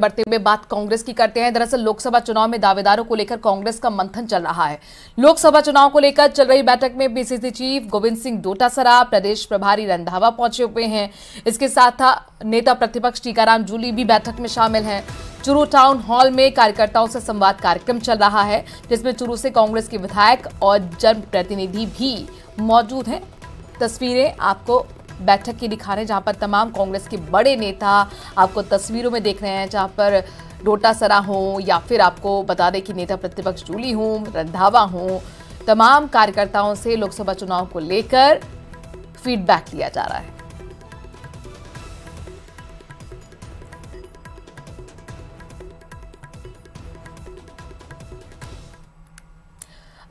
बढ़ते हुए बात कांग्रेस की करते हैं। दरअसल लोकसभा चुनाव में दावेदारों को लेकर कांग्रेस का मंथन चल रहा है। लोकसभा चुनाव को लेकर चल रही बैठक में पीसीसी चीफ गोविंद सिंह डोटासरा, प्रदेश प्रभारी रंधावा पहुंचे हुए हैं। इसके साथ नेता प्रतिपक्ष टीकाराम जूली भी बैठक में शामिल हैं। चुरू टाउन हॉल में कार्यकर्ताओं से संवाद कार्यक्रम चल रहा है, जिसमें चुरू से कांग्रेस के विधायक और जनप्रतिनिधि भी मौजूद हैं। तस्वीरें आपको बैठक की दिखा रहे हैं, जहां पर तमाम कांग्रेस के बड़े नेता आपको तस्वीरों में देख रहे हैं, जहां पर डोटासरा हो या फिर आपको बता दें कि नेता प्रतिपक्ष जूली हो, रंधावा हो, तमाम कार्यकर्ताओं से लोकसभा चुनाव को लेकर फीडबैक लिया जा रहा है।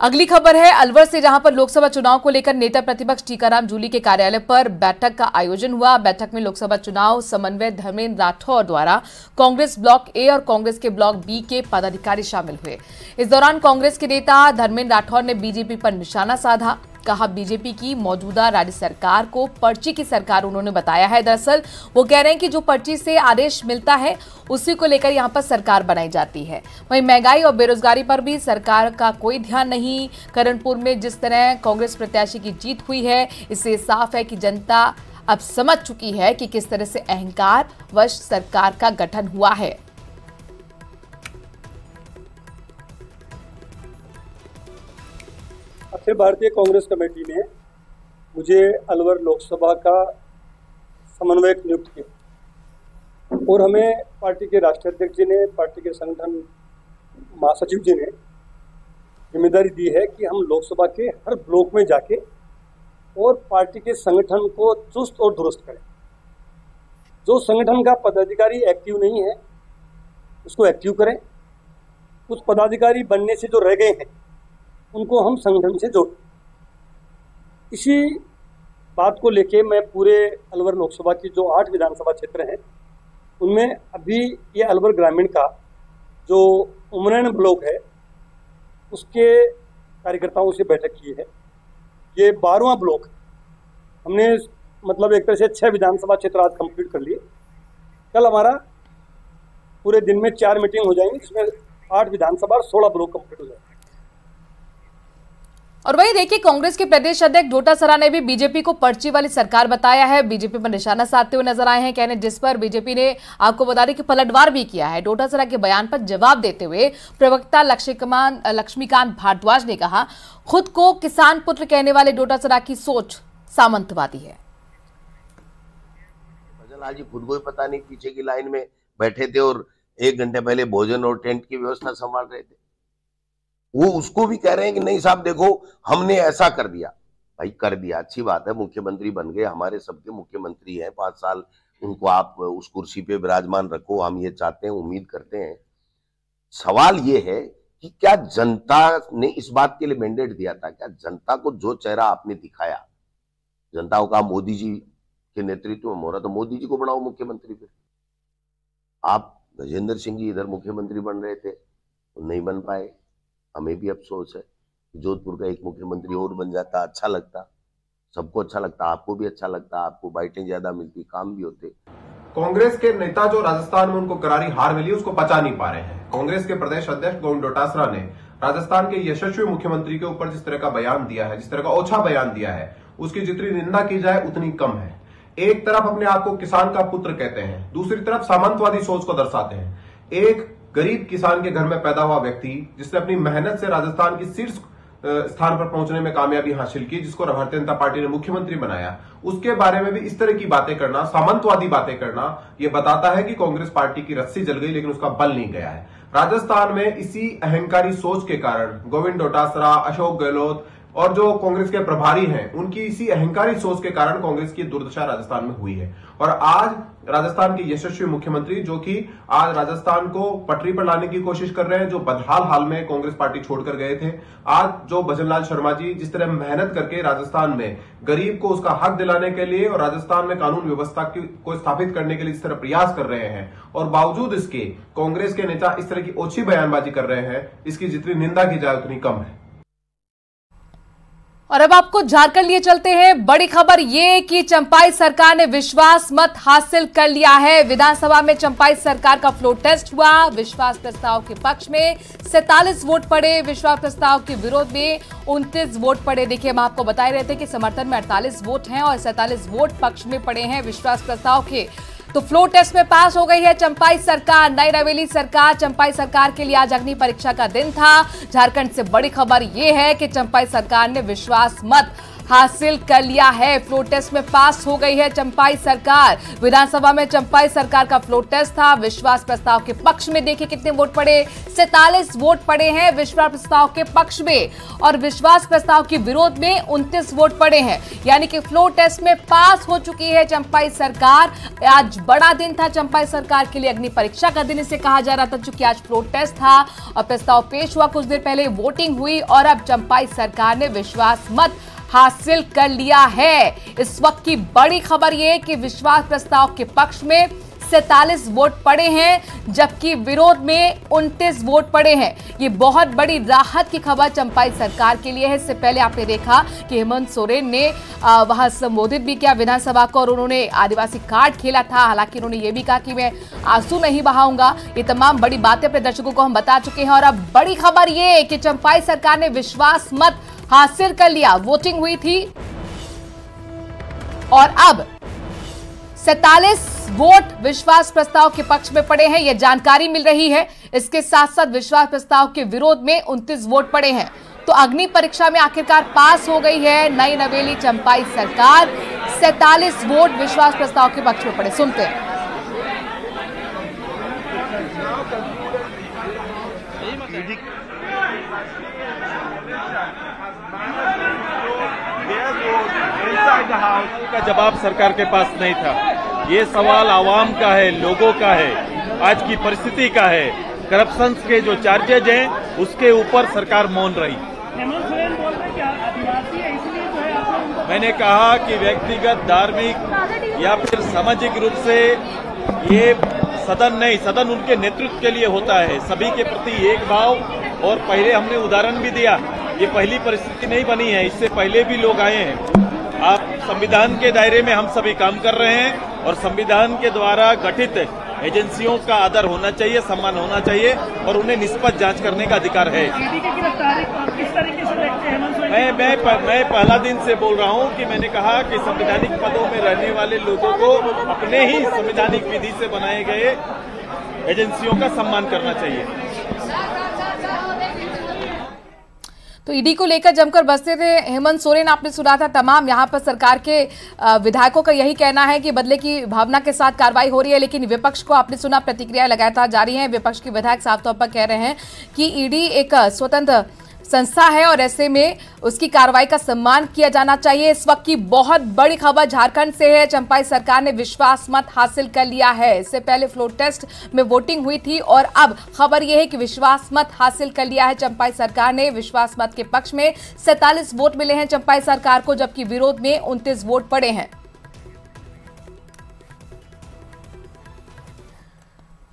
अगली खबर है अलवर से, जहां पर लोकसभा चुनाव को लेकर नेता प्रतिपक्ष टीकाराम जूली के कार्यालय पर बैठक का आयोजन हुआ। बैठक में लोकसभा चुनाव समन्वय धर्मेंद्र राठौर द्वारा कांग्रेस ब्लॉक ए और कांग्रेस के ब्लॉक बी के पदाधिकारी शामिल हुए। इस दौरान कांग्रेस के नेता धर्मेंद्र राठौर ने बीजेपी पर निशाना साधा। कहा बीजेपी की मौजूदा राज्य सरकार को पर्ची की सरकार उन्होंने बताया है। दरअसल वो कह रहे हैं कि जो पर्ची से आदेश मिलता है उसी को लेकर यहां पर सरकार बनाई जाती है। वहीं महंगाई और बेरोजगारी पर भी सरकार का कोई ध्यान नहीं। करणपुर में जिस तरह कांग्रेस प्रत्याशी की जीत हुई है, इससे साफ है कि जनता अब समझ चुकी है कि किस तरह से अहंकार वश सरकार का गठन हुआ है। अखिल भारतीय कांग्रेस कमेटी ने मुझे अलवर लोकसभा का समन्वयक नियुक्त किया और हमें पार्टी के राष्ट्रीय अध्यक्ष जी ने, पार्टी के संगठन महासचिव जी ने जिम्मेदारी दी है कि हम लोकसभा के हर ब्लॉक में जाके और पार्टी के संगठन को चुस्त और दुरुस्त करें। जो संगठन का पदाधिकारी एक्टिव नहीं है उसको एक्टिव करें। कुछ पदाधिकारी बनने से जो रह गए हैं उनको हम संगठन से जोड़ें। इसी बात को लेके मैं पूरे अलवर लोकसभा की जो 8 विधानसभा क्षेत्र हैं उनमें अभी ये अलवर ग्रामीण का जो उमरैन ब्लॉक है उसके कार्यकर्ताओं से बैठक की है। ये 12वां ब्लॉक हमने मतलब एक तरह से 6 विधानसभा क्षेत्र आज कंप्लीट कर लिए। कल हमारा पूरे दिन में 4 मीटिंग हो जाएंगी, जिसमें 8 विधानसभा और 16 ब्लॉक कंप्लीट हो जाएंगे। और वही देखिए, कांग्रेस के प्रदेश अध्यक्ष डोटासरा ने भी बीजेपी को पर्ची वाली सरकार बताया है। बीजेपी पर निशाना साधते हुए नजर आए हैं, कहने जिस पर बीजेपी ने आपको बता दें कि पलटवार भी किया है। डोटासरा के बयान पर जवाब देते हुए प्रवक्ता लक्ष्मीकांत भारद्वाज ने कहा, खुद को किसान पुत्र कहने वाले डोटासरा की सोच सामंतवादी है। भजनलाल जी खुद को ही पता नहीं पीछे की लाइन में बैठे थे और 1 घंटे पहले भोजन और टेंट की व्यवस्था संभाल रहे थे। वो उसको भी कह रहे हैं कि नहीं साहब देखो हमने ऐसा कर दिया। भाई कर दिया, अच्छी बात है, मुख्यमंत्री बन गए, हमारे सबके मुख्यमंत्री हैं, 5 साल उनको आप उस कुर्सी पे विराजमान रखो, हम ये चाहते हैं, उम्मीद करते हैं। सवाल ये है कि क्या जनता ने इस बात के लिए मैंडेट दिया था? क्या जनता को जो चेहरा आपने दिखाया, जनता को कहा मोदी जी के नेतृत्व में हो रहा, तो मोदी जी को बनाओ मुख्यमंत्री। फिर आप गजेंद्र सिंह जी इधर मुख्यमंत्री बन रहे थे तो नहीं बन पाए, हमें भी अफसोस है। जोधपुर का एक मुख्यमंत्री और बन जाता, अच्छा लगता, सबको अच्छा लगता, आपको भी अच्छा लगता, आपको बाइटें ज्यादा मिलती, काम भी होते। कांग्रेस के नेता जो राजस्थान में उनको करारी हार मिली उसको पचा नहीं पा रहे हैं। कांग्रेस के प्रदेश अध्यक्ष गोविंद डोटासरा ने राजस्थान के यशस्वी मुख्यमंत्री के ऊपर जिस तरह का बयान दिया है, जिस तरह का ओछा बयान दिया है, उसकी जितनी निंदा की जाए उतनी कम है। एक तरफ अपने आप को किसान का पुत्र कहते हैं, दूसरी तरफ सामंतवादी सोच को दर्शाते हैं। एक गरीब किसान के घर में पैदा हुआ व्यक्ति जिसने अपनी मेहनत से राजस्थान की शीर्ष स्थान पर पहुंचने में कामयाबी हासिल की, जिसको भारतीय जनता पार्टी ने मुख्यमंत्री बनाया, उसके बारे में भी इस तरह की बातें करना, सामंतवादी बातें करना, यह बताता है कि कांग्रेस पार्टी की रस्सी जल गई लेकिन उसका बल नहीं गया है। राजस्थान में इसी अहंकारी सोच के कारण गोविंद डोटासरा, अशोक गहलोत और जो कांग्रेस के प्रभारी हैं, उनकी इसी अहंकारी सोच के कारण कांग्रेस की दुर्दशा राजस्थान में हुई है। और आज राजस्थान के यशस्वी मुख्यमंत्री जो कि आज राजस्थान को पटरी पर लाने की कोशिश कर रहे हैं, जो बदहाल हाल में कांग्रेस पार्टी छोड़कर गए थे, आज जो भजनलाल शर्मा जी जिस तरह मेहनत करके राजस्थान में गरीब को उसका हक दिलाने के लिए और राजस्थान में कानून व्यवस्था को स्थापित करने के लिए इस तरह प्रयास कर रहे हैं, और बावजूद इसके कांग्रेस के नेता इस तरह की ओछी बयानबाजी कर रहे हैं, इसकी जितनी निंदा की जाए उतनी कम है। और अब आपको झारखंड लिए चलते हैं। बड़ी खबर ये कि चंपाई सरकार ने विश्वास मत हासिल कर लिया है। विधानसभा में चंपाई सरकार का फ्लोर टेस्ट हुआ। विश्वास प्रस्ताव के पक्ष में 47 वोट पड़े, विश्वास प्रस्ताव के विरोध में 29 वोट पड़े। देखिए, हम आपको बता रहे थे कि समर्थन में 48 वोट हैं और 47 वोट पक्ष में पड़े हैं विश्वास प्रस्ताव के। तो फ्लोर टेस्ट में पास हो गई है चंपाई सरकार, नई नवेली सरकार। चंपाई सरकार के लिए आज अग्नि परीक्षा का दिन था। झारखंड से बड़ी खबर यह है कि चंपाई सरकार ने विश्वास मत हासिल कर लिया है। फ्लोर टेस्ट में पास हो गई है चंपाई सरकार। विधानसभा में चंपाई सरकार का फ्लोर टेस्ट था। विश्वास प्रस्ताव के पक्ष में देखिए कितने वोट पड़े, 47 वोट पड़े हैं विश्वास प्रस्ताव के पक्ष में और विश्वास प्रस्ताव के विरोध में 29 वोट पड़े हैं। यानी कि फ्लोर टेस्ट में पास हो चुकी है चंपाई सरकार। आज बड़ा दिन था चंपाई सरकार के लिए, अग्नि परीक्षा का दिन इसे कहा जा रहा था, चूंकि आज फ्लोर टेस्ट था और प्रस्ताव पेश हुआ। कुछ देर पहले वोटिंग हुई और अब चंपाई सरकार ने विश्वास मत हासिल कर लिया है। इस वक्त की बड़ी खबर यह कि विश्वास प्रस्ताव के पक्ष में 47 वोट पड़े हैं जबकि विरोध में 29 वोट पड़े हैं। ये बहुत बड़ी राहत की खबर चंपाई सरकार के लिए है। इससे पहले आपने देखा कि हेमंत सोरेन ने वहां संबोधित भी किया विधानसभा को और उन्होंने आदिवासी कार्ड खेला था। हालांकि उन्होंने ये भी कहा कि मैं आंसू नहीं बहाऊंगा। ये तमाम बड़ी बातें अपने दर्शकों को हम बता चुके हैं और अब बड़ी खबर ये कि चंपाई सरकार ने विश्वास मत हासिल कर लिया। वोटिंग हुई थी और अब 47 वोट विश्वास प्रस्ताव के पक्ष में पड़े हैं, यह जानकारी मिल रही है। इसके साथ साथ विश्वास प्रस्ताव के विरोध में 29 वोट पड़े हैं। तो अग्नि परीक्षा में आखिरकार पास हो गई है नई नवेली चंपाई सरकार। 47 वोट विश्वास प्रस्ताव के पक्ष में पड़े। सुनते हैं। का जवाब सरकार के पास नहीं था। ये सवाल आवाम का है, लोगों का है, आज की परिस्थिति का है। करप्शन के जो चार्जेज हैं उसके ऊपर सरकार मौन रही। हेमंत सोरेन बोल रहे हैं कि आदिवासी है इसलिए जो है आपको। मैंने कहा कि व्यक्तिगत, धार्मिक या फिर सामाजिक रूप से ये सदन नहीं, सदन उनके नेतृत्व के लिए होता है। सभी के प्रति एक भाव। और पहले हमने उदाहरण भी दिया, ये पहली परिस्थिति नहीं बनी है, इससे पहले भी लोग आए हैं। आप संविधान के दायरे में हम सभी काम कर रहे हैं और संविधान के द्वारा गठित एजेंसियों का आदर होना चाहिए, सम्मान होना चाहिए और उन्हें निष्पक्ष जांच करने का अधिकार है। ईडी की गिरफ्तारी किस तरीके से देखते हैं हेमंत सोरेन? मैं पहला दिन से बोल रहा हूं कि मैंने कहा कि संवैधानिक पदों में रहने वाले लोगों को अपने ही संवैधानिक विधि से बनाए गए एजेंसियों का सम्मान करना चाहिए। तो ईडी को लेकर जमकर बसते थे हेमंत सोरेन, आपने सुना था। तमाम यहां पर सरकार के विधायकों का यही कहना है कि बदले की भावना के साथ कार्रवाई हो रही है, लेकिन विपक्ष को आपने सुना प्रतिक्रिया लगातार जारी है। विपक्ष के विधायक साफ तौर पर कह रहे हैं कि ईडी एक स्वतंत्र संस्था है और ऐसे में उसकी कार्रवाई का सम्मान किया जाना चाहिए। इस वक्त की बहुत बड़ी खबर झारखंड से है। चंपाई सरकार ने विश्वास मत हासिल कर लिया है। इससे पहले फ्लोर टेस्ट में वोटिंग हुई थी और अब खबर यह है कि विश्वास मत हासिल कर लिया है चंपाई सरकार ने। विश्वास मत के पक्ष में 47 वोट मिले हैं चंपाई सरकार को, जबकि विरोध में 29 वोट पड़े हैं।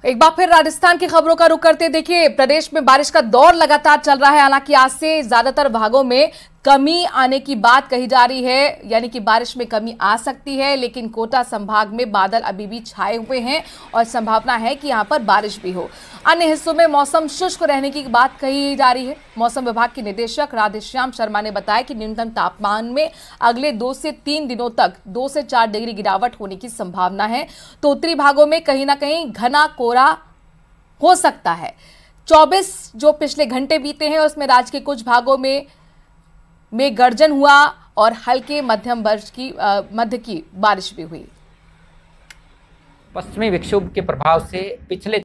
एक बार फिर राजस्थान की खबरों का रुख करते देखिए, प्रदेश में बारिश का दौर लगातार चल रहा है। हालांकि आज से ज्यादातर भागों में कमी आने की बात कही जा रही है, यानी कि बारिश में कमी आ सकती है, लेकिन कोटा संभाग में बादल अभी भी छाए हुए हैं और संभावना है कि यहां पर बारिश भी हो। अन्य हिस्सों में मौसम शुष्क रहने की बात कही जा रही है। मौसम विभाग के निदेशक राधेश्याम शर्मा ने बताया कि न्यूनतम तापमान में अगले 2 से 3 दिनों तक 2 से 4 डिग्री गिरावट होने की संभावना है। तो उत्तरी भागों में कहीं ना कहीं घना कोहरा हो सकता है। 24 जो पिछले घंटे बीते हैं उसमें राज्य के कुछ भागों में गर्जन हुआ और हल्के मध्यम वर्ष की मध्य की बारिश भी हुई। पश्चिमी विक्षोभ के प्रभाव से पिछले